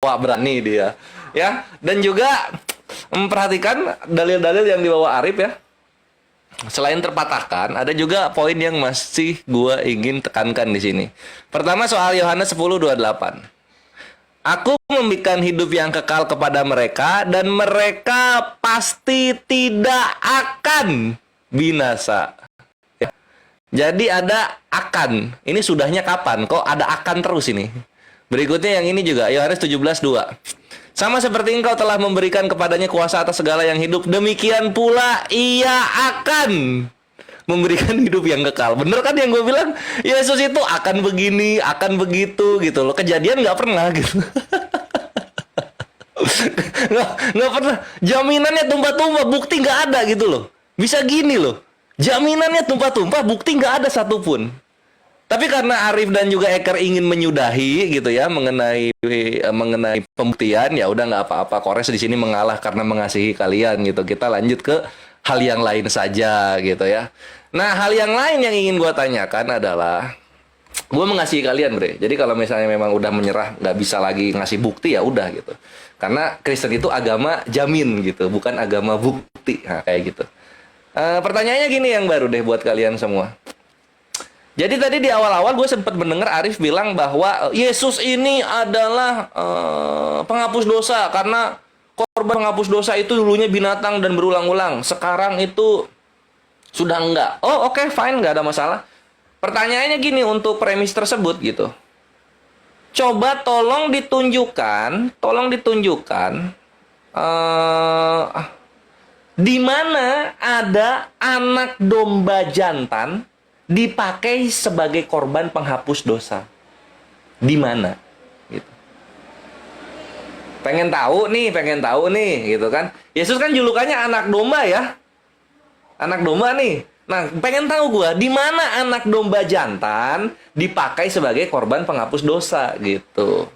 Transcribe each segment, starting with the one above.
berani dia. Ya, dan juga memperhatikan dalil-dalil yang dibawa Arif ya. Selain terpatahkan, ada juga poin yang masih gue ingin tekankan di sini. Pertama soal Yohanes 10:28. Aku memberikan hidup yang kekal kepada mereka dan mereka pasti tidak akan binasa. Ya. Jadi ada akan. Ini sudahnya kapan? Kok ada akan terus ini? Berikutnya yang ini juga, Yohanes 17:2. Sama seperti engkau telah memberikan kepadanya kuasa atas segala yang hidup, demikian pula ia akan memberikan hidup yang kekal. Bener kan yang gue bilang? Yesus itu akan begini, akan begitu gitu loh. Kejadian nggak pernah gitu. nggak pernah. Jaminannya tumpah-tumpah, bukti nggak ada gitu loh. Bisa gini loh. Jaminannya tumpah-tumpah, bukti nggak ada satupun. Tapi karena Arif dan juga Eker ingin menyudahi gitu ya mengenai pembuktian, ya udah nggak apa-apa. Kores di sini mengalah karena mengasihi kalian gitu. Kita lanjut ke hal yang lain saja gitu ya. Nah, hal yang lain yang ingin gue tanyakan adalah, gue mengasihi kalian, Bre. Jadi kalau misalnya memang udah menyerah, nggak bisa lagi ngasih bukti, ya udah gitu. Karena Kristen itu agama jamin gitu, bukan agama bukti. Nah, kayak gitu. Pertanyaannya gini yang baru deh buat kalian semua. Jadi tadi di awal-awal gue sempat mendengar Arif bilang bahwa Yesus ini adalah penghapus dosa karena korban penghapus dosa itu dulunya binatang dan berulang-ulang. Sekarang itu sudah enggak. Oh, oke, fine, nggak ada masalah. Pertanyaannya gini untuk premis tersebut gitu. Coba tolong ditunjukkan di mana ada anak domba jantan dipakai sebagai korban penghapus dosa. Di mana? Gitu. Pengen tahu nih, gitu kan. Yesus kan julukannya anak domba ya. Anak domba nih. Nah, pengen tahu gue, di mana anak domba jantan dipakai sebagai korban penghapus dosa, gitu.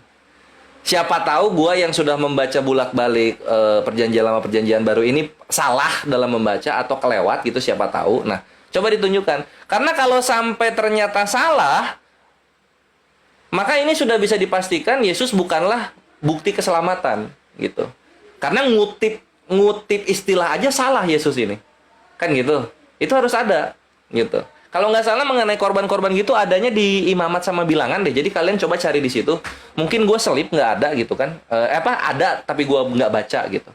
Siapa tahu gue yang sudah membaca bolak-balik perjanjian lama perjanjian baru ini salah dalam membaca atau kelewat gitu, siapa tahu. Nah, coba ditunjukkan. Karena kalau sampai ternyata salah, maka ini sudah bisa dipastikan Yesus bukanlah bukti keselamatan gitu. Karena ngutip istilah aja salah Yesus ini. Kan gitu. Itu harus ada gitu. Kalau nggak salah mengenai korban-korban gitu adanya di Imamat sama Bilangan deh. Jadi kalian coba cari di situ. Mungkin gue selip nggak ada gitu kan. Ada tapi gue nggak baca gitu.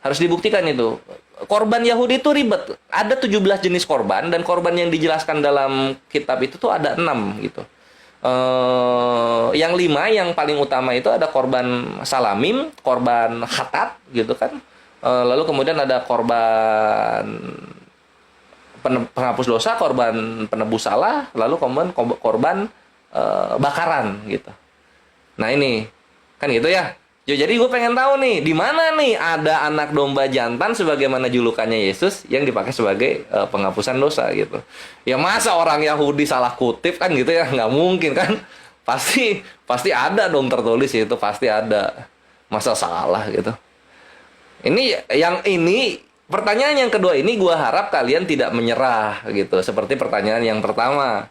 Harus dibuktikan itu. Korban Yahudi itu ribet. Ada 17 jenis korban, dan korban yang dijelaskan dalam kitab itu tuh ada 6 gitu. Yang 5 yang paling utama itu ada korban salamim, korban khatat gitu kan. Lalu kemudian ada korban penghapus dosa, korban penebus salah, lalu kemudian korban bakaran gitu. Nah ini kan gitu ya. Jadi gue pengen tahu nih, di mana nih ada anak domba jantan sebagaimana julukannya Yesus yang dipakai sebagai penghapusan dosa gitu. Ya masa orang Yahudi salah kutip kan gitu ya, nggak mungkin kan. Pasti ada dong tertulis itu, pasti ada. Masa salah gitu. Pertanyaan yang kedua ini gue harap kalian tidak menyerah gitu. Seperti pertanyaan yang pertama.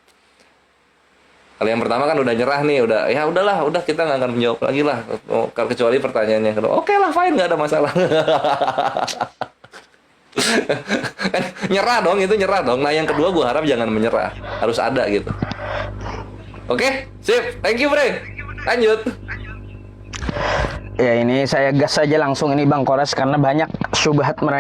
Kalau yang pertama kan udah nyerah nih, udah kita nggak akan menjawab lagi lah, kecuali pertanyaan yang kedua. Oke lah, fine, nggak ada masalah. Kan nyerah dong. Nah yang kedua gue harap jangan menyerah, harus ada gitu. Oke, sip, thank you Bre. Lanjut. Ya ini saya gas saja langsung ini Bang Kores karena banyak syubhat mereka.